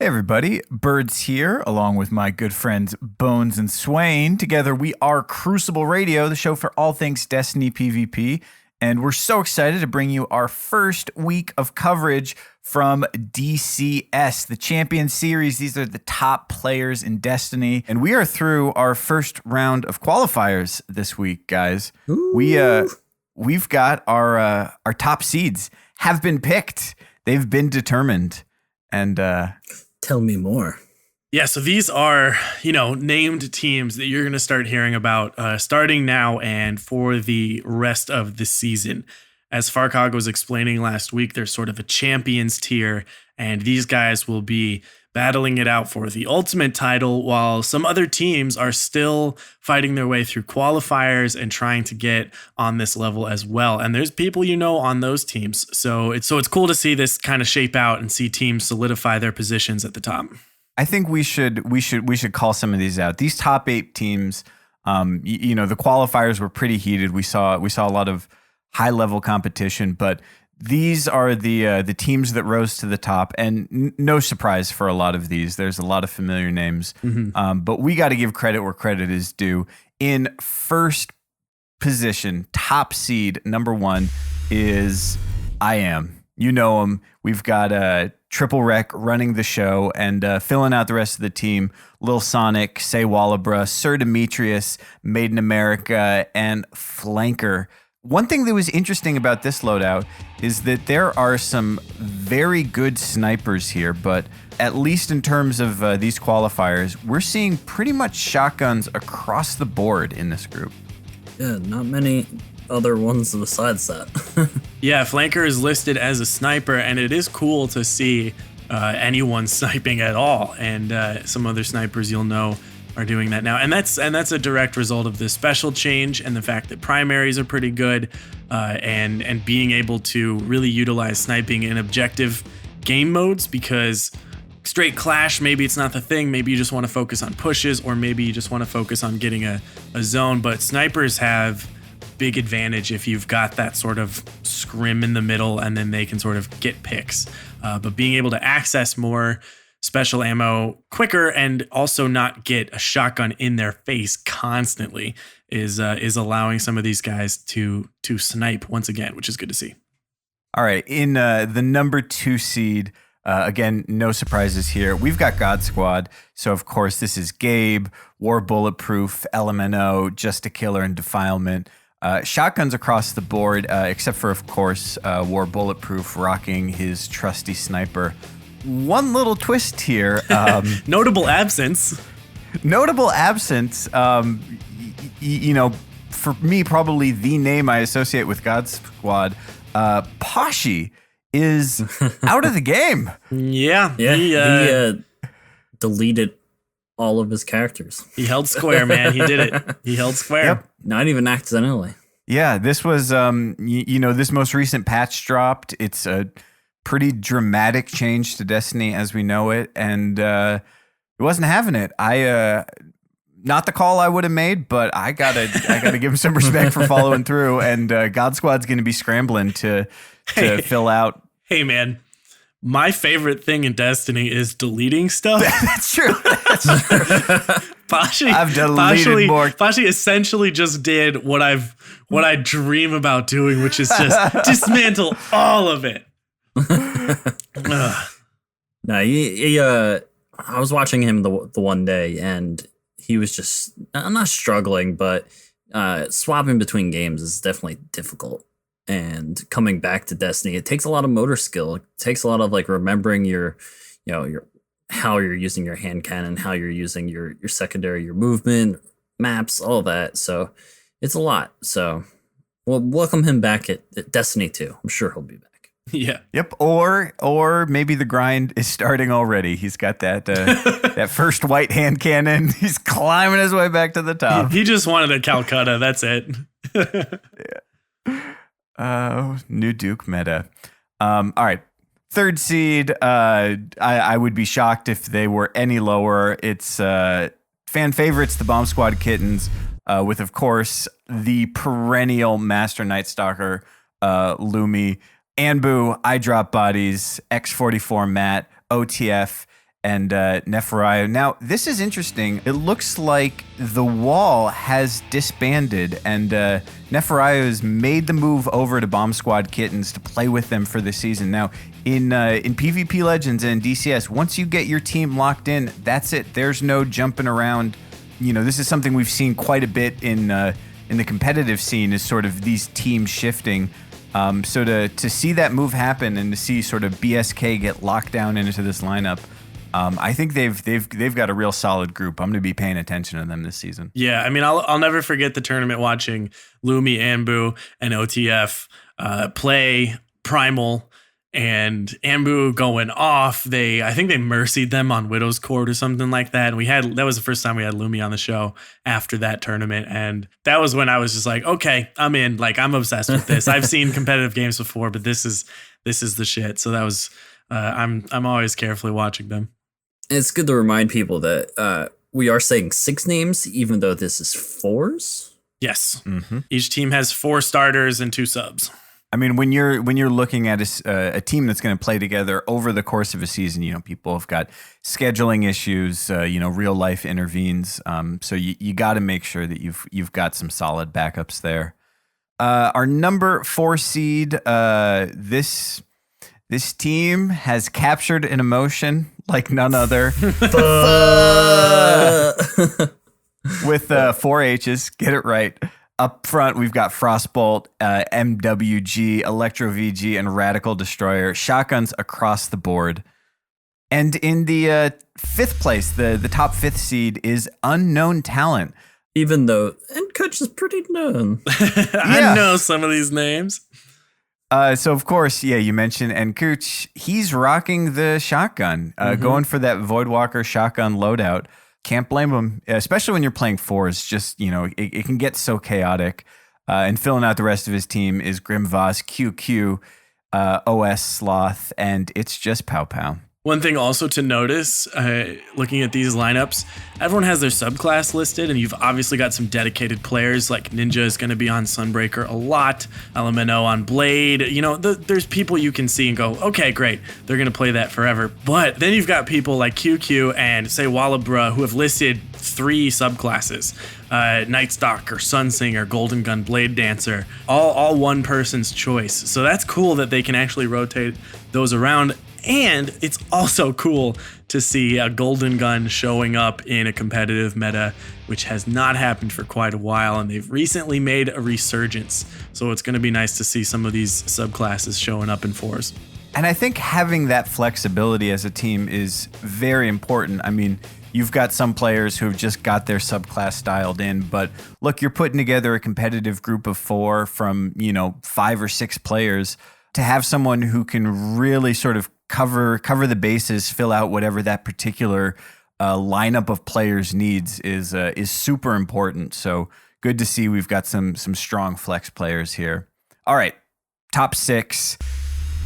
Hey everybody, Birds here, along with my good friends Bones and Swain. Together we are Crucible Radio, the show for all things Destiny PvP, and we're so excited to bring you our first week of coverage from DCS, the Champion Series. These are the top players in Destiny, and we are through our first round of qualifiers this week, guys. We've got our top seeds have been picked. They've been determined, and tell me more. Yeah, so these are, named teams that you're going to start hearing about starting now and for the rest of the season. As Farcog was explaining last week, there's sort of a champions tier, and these guys will be battling it out for the ultimate title, while some other teams are still fighting their way through qualifiers and trying to get on this level as well. And there's people on those teams. So it's cool to see this kind of shape out and see teams solidify their positions at the top. I think we should call some of these out. These top 8 teams, the qualifiers were pretty heated. We saw a lot of high level competition, but these are the teams that rose to the top, and no surprise for a lot of these. There's a lot of familiar names, but we got to give credit where credit is due. In first position, top seed number 1 is I Am. You know him. We've got Triple Rec running the show and filling out the rest of the team. Lil Sonic, Say Wallabra, Sir Demetrius, Made in America, and Flanker. One thing that was interesting about this loadout is that there are some very good snipers here, but at least in terms of these qualifiers, we're seeing pretty much shotguns across the board in this group. Yeah, not many other ones besides that. Yeah, Flanker is listed as a sniper, and it is cool to see anyone sniping at all. And some other snipers are doing that now, and that's a direct result of this special change and the fact that primaries are pretty good, and being able to really utilize sniping in objective game modes, because straight clash, maybe it's not the thing. Maybe you just want to focus on pushes, or maybe you just want to focus on getting a zone. But snipers have big advantage if you've got that sort of scrim in the middle, and then they can sort of get picks. But being able to access more special ammo quicker and also not get a shotgun in their face constantly is allowing some of these guys to snipe once again, which is good to see. All right, in the number 2 seed, again, no surprises here. We've got God Squad. So, of course, this is Gabe, War Bulletproof, LMNO, Just a Killer, and Defilement. Shotguns across the board, except for, of course, War Bulletproof rocking his trusty sniper. One little twist here. Notable absence. For me, probably the name I associate with God Squad, Pashi is out of the game. Yeah. He deleted all of his characters. He held square, man. He did it. He held square. Yep. Not even accidentally. Yeah, this was, this most recent patch dropped. It's a pretty dramatic change to Destiny as we know it, and he wasn't having it. Not the call I would have made, but I gotta give him some respect for following through. And God Squad's going to be scrambling to fill out. Hey, man. My favorite thing in Destiny is deleting stuff. That's true. I've deleted more. Pashi essentially just did what I dream about doing, which is just dismantle all of it. No, I was watching him the one day, and he was just not struggling, but swapping between games is definitely difficult. And coming back to Destiny, it takes a lot of motor skill. It takes a lot of remembering your how you're using your hand cannon, how you're using your secondary, your movement, maps, all that. So it's a lot. So we'll welcome him back at Destiny 2. I'm sure he'll be back. Yeah. Yep. Or maybe the grind is starting already. He's got that that first white hand cannon. He's climbing his way back to the top. He just wanted a Calcutta. That's it. Yeah. New Duke meta. All right. 3rd seed. I would be shocked if they were any lower. It's fan favorites, the Bomb Squad Kittens, with, of course, the perennial Master Night Stalker, Lumi, Anbu, I Drop Bodies, X44 Matt, OTF, and Nephariah. Now, this is interesting. It looks like the Wall has disbanded, and Nephariah has made the move over to Bomb Squad Kittens to play with them for the season. Now, in PvP Legends and DCS, once you get your team locked in, that's it. There's no jumping around. You know, this is something we've seen quite a bit in the competitive scene, is sort of these teams shifting. So to see that move happen and to see sort of BSK get locked down into this lineup, I think they've got a real solid group. I'm going to be paying attention to them this season. Yeah, I mean, I'll never forget the tournament watching Lumi, Ambu, and OTF play Primal, and Ambu going off. I think they mercied them on Widow's Court or something like that. And that was the first time we had Lumi on the show after that tournament. And that was when I was just like, okay, I'm in. Like, I'm obsessed with this. I've seen competitive games before, but this is the shit. So that was, I'm always carefully watching them. It's good to remind people that we are saying 6 names, even though this is 4s. Yes. Mm-hmm. Each team has 4 starters and 2 subs. I mean, when you're looking at a team that's going to play together over the course of a season, you know, people have got scheduling issues. You know, real life intervenes. So you got to make sure that you've got some solid backups there. Our number 4 seed, this team has captured an emotion like none other. With 4 H's, get it right. Up front, we've got Frostbolt, MWG, Electro VG, and Radical Destroyer. Shotguns across the board. And in the 5th place, the top 5th seed is Unknown Talent. Even though, and Coach is pretty known. I know some of these names. So, of course, you mentioned Encooch. He's rocking the shotgun, going for that Voidwalker shotgun loadout. Can't blame him, especially when you're playing 4s. Just, you know, it can get so chaotic. And filling out the rest of his team is Grimvoss, QQ, OS Sloth, and it's just Pow Pow. One thing also to notice, looking at these lineups, everyone has their subclass listed, and you've obviously got some dedicated players, like Ninja is going to be on Sunbreaker a lot, Elemento on Blade. You know, there's people you can see and go, okay, great, they're going to play that forever. But then you've got people like QQ and, say, Wallabra, who have listed 3 subclasses. Night Stalker, Sunsinger, Golden Gun, Blade Dancer, all one person's choice. So that's cool that they can actually rotate those around. And it's also cool to see a Golden Gun showing up in a competitive meta, which has not happened for quite a while, and they've recently made a resurgence. So it's going to be nice to see some of these subclasses showing up in 4s. And I think having that flexibility as a team is very important. I mean, you've got some players who have just got their subclass dialed in, but look, you're putting together a competitive group of 4 from, you know, 5 or 6 players. To have someone who can really sort of cover the bases, fill out whatever that particular lineup of players needs is super important. So good to see we've got some strong flex players here. All right, top 6.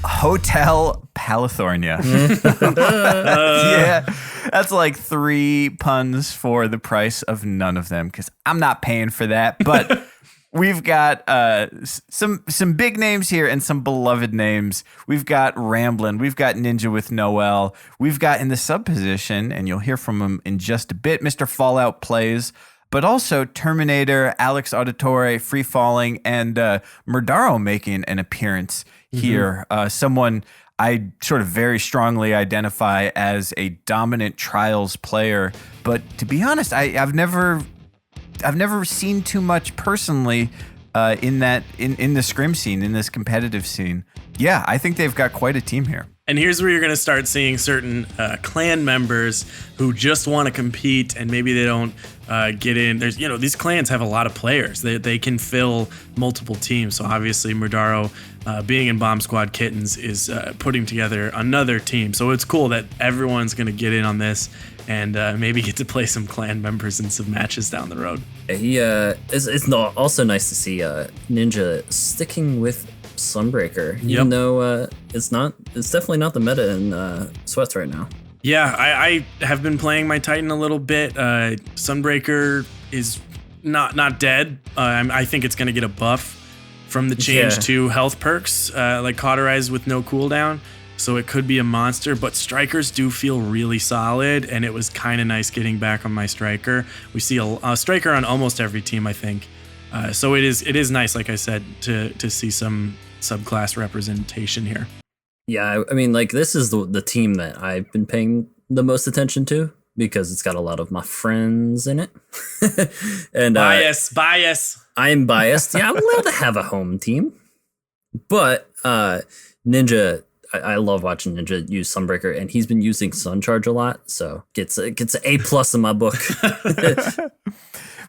Hotel California. Yeah, that's like 3 puns for the price of none of them, because I'm not paying for that. But we've got some big names here and some beloved names. We've got Ramblin'. We've got Ninja with Noel. We've got in the sub position, and you'll hear from him in just a bit, Mr. Fallout Plays, but also Terminator, Alex Auditore, Free Falling, and Murdaro making an appearance here. Someone I sort of very strongly identify as a dominant Trials player. But to be honest, I've never seen too much personally in the scrim scene, in this competitive scene. Yeah, I think they've got quite a team here. And here's where you're going to start seeing certain clan members who just want to compete, and maybe they don't get in. There's, you know, these clans have a lot of players. They can fill multiple teams. So obviously Murdaro, being in Bomb Squad Kittens, is putting together another team. So it's cool that everyone's going to get in on this and maybe get to play some clan members in some matches down the road. It's also nice to see Ninja sticking with Sunbreaker, even though it's definitely not the meta in Sweats right now. Yeah, I have been playing my Titan a little bit. Sunbreaker is not dead. I think it's going to get a buff from the change to health perks, like Cauterize with no cooldown. so it could be a monster, but strikers do feel really solid, and it was kind of nice getting back on my striker. We see a striker on almost every team, I think. So it is nice, like I said, to see some subclass representation here. Yeah, I mean, like, this is the team that I've been paying the most attention to because it's got a lot of my friends in it. And bias. I'm biased. Yeah, I'm allowed to have a home team. But Ninja, I love watching Ninja use Sunbreaker, and he's been using Suncharge a lot, so gets an A+ in my book.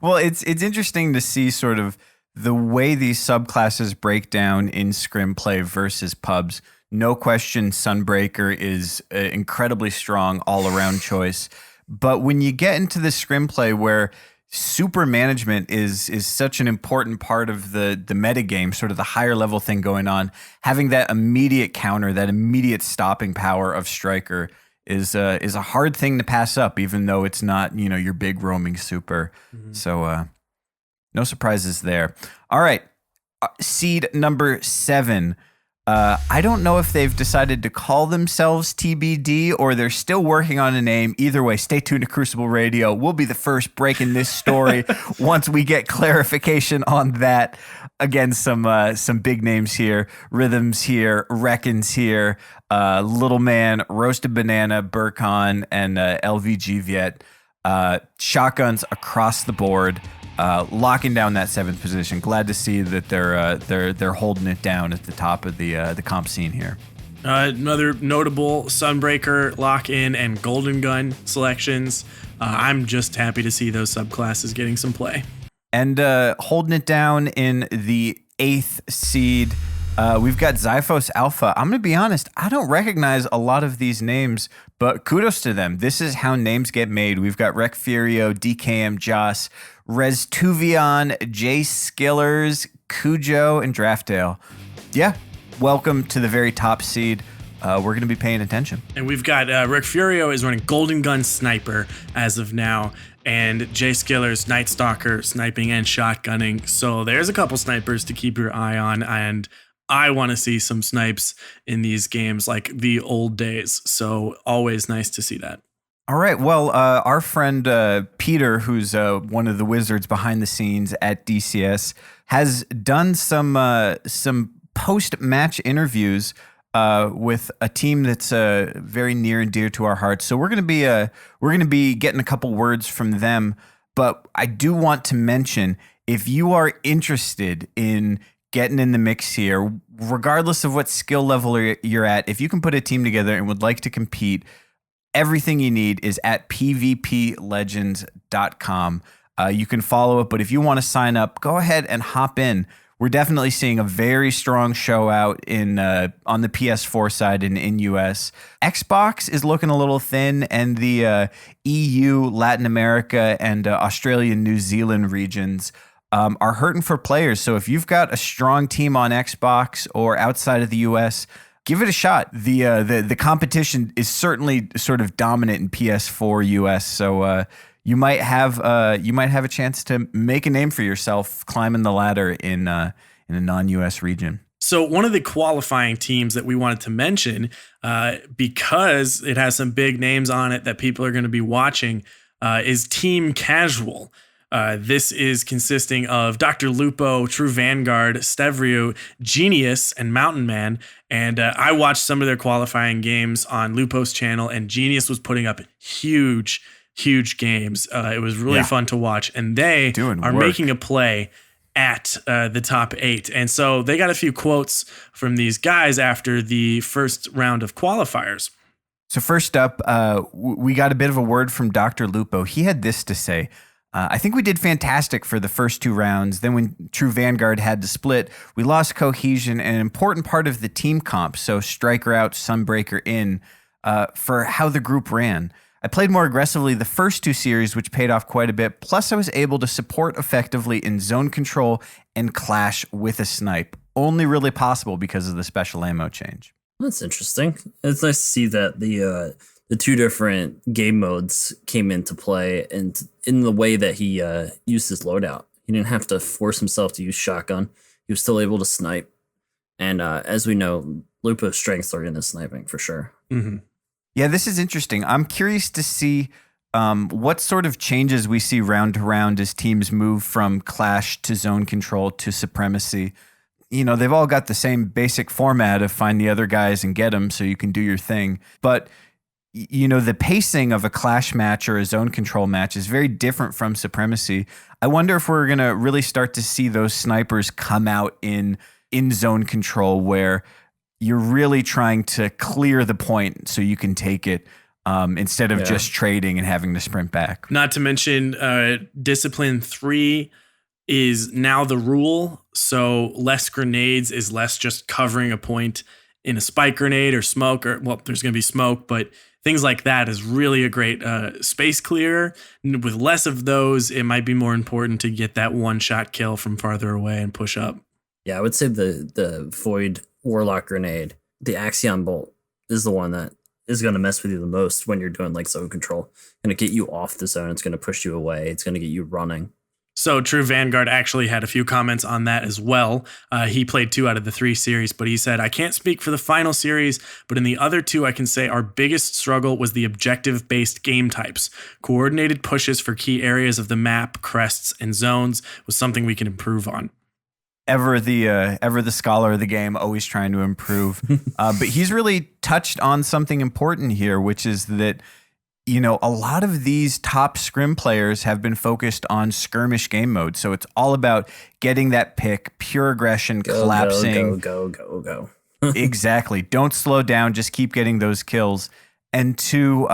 Well, it's interesting to see sort of the way these subclasses break down in scrim play versus pubs. No question, Sunbreaker is an incredibly strong all-around choice. But when you get into the scrim play where super management is such an important part of the metagame, sort of the higher level thing going on, having that immediate counter, that immediate stopping power of Striker is a hard thing to pass up, even though it's not, your big roaming super. Mm-hmm. So no surprises there. All right, seed number 7. I don't know if they've decided to call themselves TBD or they're still working on a name. Either way, stay tuned to Crucible Radio. We'll be the first breaking this story once we get clarification on that. Again, some big names here. Rhythms here, Reckons here, Little Man, Roasted Banana, Burkhan, and LVG Viet. Shotguns across the board. Locking down that 7th position. Glad to see that they're holding it down at the top of the comp scene here. Another notable Sunbreaker, Lock-In, and Golden Gun selections. I'm just happy to see those subclasses getting some play. And holding it down in the 8th seed, we've got Xyphus Alpha. I'm going to be honest, I don't recognize a lot of these names, but kudos to them. This is how names get made. We've got Rec Furio, DKM Joss, Restuvion, Jay Skillers, Cujo, and Draftdale. Yeah, welcome to the very top seed. We're going to be paying attention. And we've got Rec Furio is running Golden Gun Sniper as of now, and Jay Skillers, Night Stalker, sniping and shotgunning. So there's a couple snipers to keep your eye on, and I want to see some snipes in these games like the old days. So always nice to see that. All right. Well, our friend Peter, who's one of the wizards behind the scenes at DCS, has done some post-match interviews with a team that's very near and dear to our hearts. So we're gonna be getting a couple words from them. But I do want to mention, if you are interested in getting in the mix here, regardless of what skill level you're at, if you can put a team together and would like to compete, everything you need is at pvplegends.com. You can follow it, but if you want to sign up, go ahead and hop in. We're definitely seeing a very strong show out in on the PS4 side in US. Xbox is looking a little thin, and the EU, Latin America, and Australia and New Zealand regions are hurting for players. So if you've got a strong team on Xbox or outside of the US, give it a shot. The competition is certainly sort of dominant in PS4 US, so you might have a chance to make a name for yourself climbing the ladder in a non-US region. So one of the qualifying teams that we wanted to mention, because it has some big names on it that people are going to be watching, is Team Casual. This is consisting of DrLupo, True Vanguard, Stevrio, Genius, and Mountain Man. And I watched some of their qualifying games on Lupo's channel, and Genius was putting up huge games. It was really fun to watch. And they are making a play at the top 8. And so they got a few quotes from these guys after the first round of qualifiers. So first up, we got a bit of a word from DrLupo. He had this to say. I think we did fantastic for the first 2 rounds. Then when True Vanguard had to split, we lost cohesion and an important part of the team comp. So Striker out, Sunbreaker in for how the group ran. I played more aggressively the first 2 series, which paid off quite a bit. Plus, I was able to support effectively in zone control and clash with a snipe. Only really possible because of the special ammo change. That's interesting. It's nice to see that the 2 different game modes came into play, and in the way that he used his loadout. He didn't have to force himself to use shotgun. He was still able to snipe. And as we know, Lupo's strengths are in his sniping for sure. Mm-hmm. Yeah, this is interesting. I'm curious to see what sort of changes we see round to round as teams move from Clash to Zone Control to Supremacy. You know, they've all got the same basic format of find the other guys and get them so you can do your thing. But, you know, the pacing of a Clash match or a Zone Control match is very different from Supremacy. I wonder if we're going to really start to see those snipers come out in Zone Control where you're really trying to clear the point so you can take it instead of just trading and having to sprint back. Not to mention Discipline 3 is now the rule, so less grenades is less just covering a point in a spike grenade or smoke, or well, there's going to be smoke, but things like that is really a great space clearer. With less of those, it might be more important to get that one-shot kill from farther away and push up. Yeah, I would say the Void Warlock grenade, the Axion Bolt, is the one that is going to mess with you the most when you're doing like zone control. Going to get you off the zone. It's going to push you away. It's going to get you running. So True Vanguard actually had a few comments on that as well. He played 2 out of the 3 series, but he said, I can't speak for the final series, but in the other 2, I can say our biggest struggle was the objective-based game types. Coordinated pushes for key areas of the map, crests, and zones was something we can improve on. Ever the scholar of the game, always trying to improve. But he's really touched on something important here, which is that, you know, a lot of these top scrim players have been focused on skirmish game mode. So it's all about getting that pick, pure aggression, collapsing. Go. Exactly. Don't slow down. Just keep getting those kills. And to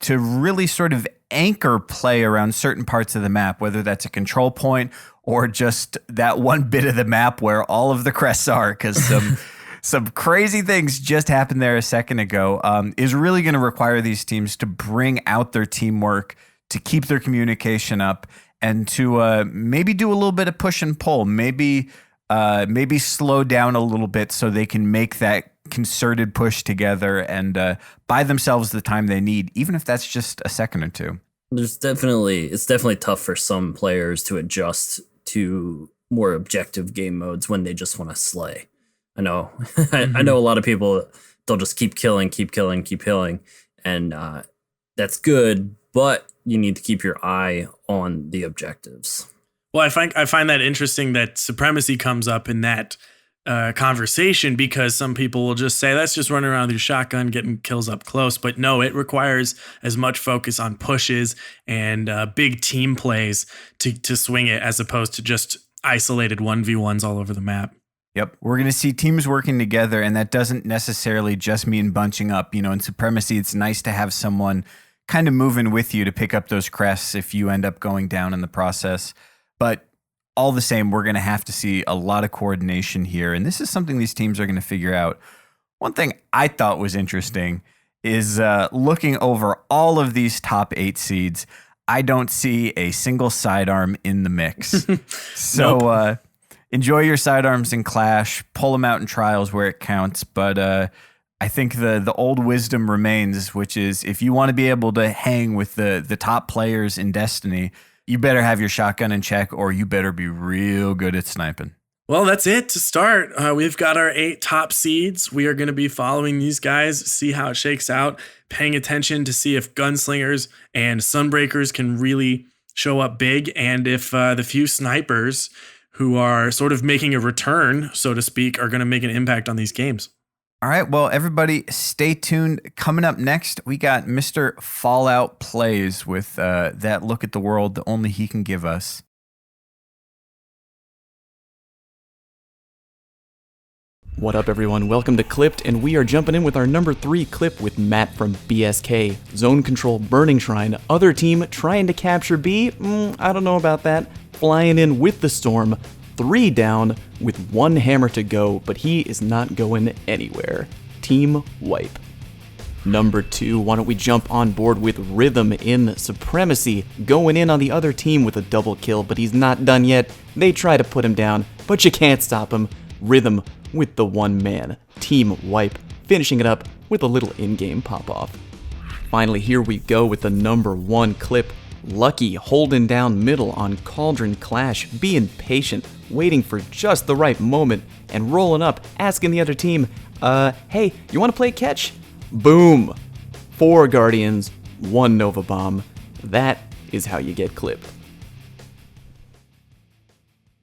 really sort of anchor play around certain parts of the map, whether that's a control point or just that one bit of the map where all of the crests are, because some crazy things just happened there a second ago, is really going to require these teams to bring out their teamwork, to keep their communication up, and to maybe do a little bit of push and pull, maybe slow down a little bit so they can make that concerted push together and buy themselves the time they need, even if that's just a second or two. It's definitely tough for some players to adjust to more objective game modes when they just want to slay. I know, I know a lot of people, they'll just keep killing, and that's good, but you need to keep your eye on the objectives. Well, I find that interesting that Supremacy comes up in that conversation, because some people will just say, let's just run around with your shotgun getting kills up close. But no, it requires as much focus on pushes and big team plays to swing it, as opposed to just isolated 1v1s all over the map. Yep. We're going to see teams working together, and that doesn't necessarily just mean bunching up. You know, in Supremacy, it's nice to have someone kind of moving with you to pick up those crests if you end up going down in the process. But all the same, we're going to have to see a lot of coordination here, and this is something these teams are going to figure out. One thing I thought was interesting is looking over all of these top 8 seeds, I don't see a single sidearm in the mix. So Nope. Enjoy your sidearms in Clash, pull them out in trials where it counts, but I think the old wisdom remains, which is if you want to be able to hang with the top players in Destiny, you better have your shotgun in check, or you better be real good at sniping. Well, that's it to start. We've got our 8 top seeds. We are going to be following these guys, see how it shakes out, paying attention to see if gunslingers and sunbreakers can really show up big, and if the few snipers who are sort of making a return, so to speak, are going to make an impact on these games. All right, well, everybody, stay tuned. Coming up next, we got Mr. Fallout Plays with that look at the world that only he can give us. What up, everyone? Welcome to Clipped, and we are jumping in with our number 3 clip with Matt from BSK. Zone Control Burning Shrine. Other team trying to capture B? I don't know about that. Flying in with the storm. 3 down with 1 hammer to go, but he is not going anywhere. Team wipe. Number 2, why don't we jump on board with Rhythm in Supremacy, going in on the other team with a double kill, but he's not done yet. They try to put him down, but you can't stop him. Rhythm with the 1-man. Team wipe, finishing it up with a little in-game pop-off. Finally, here we go with the number 1 clip. Lucky holding down middle on Cauldron Clash, being patient, waiting for just the right moment, and rolling up, asking the other team, hey, you want to play catch? Boom! 4 Guardians, 1 Nova Bomb. That is how you get clipped.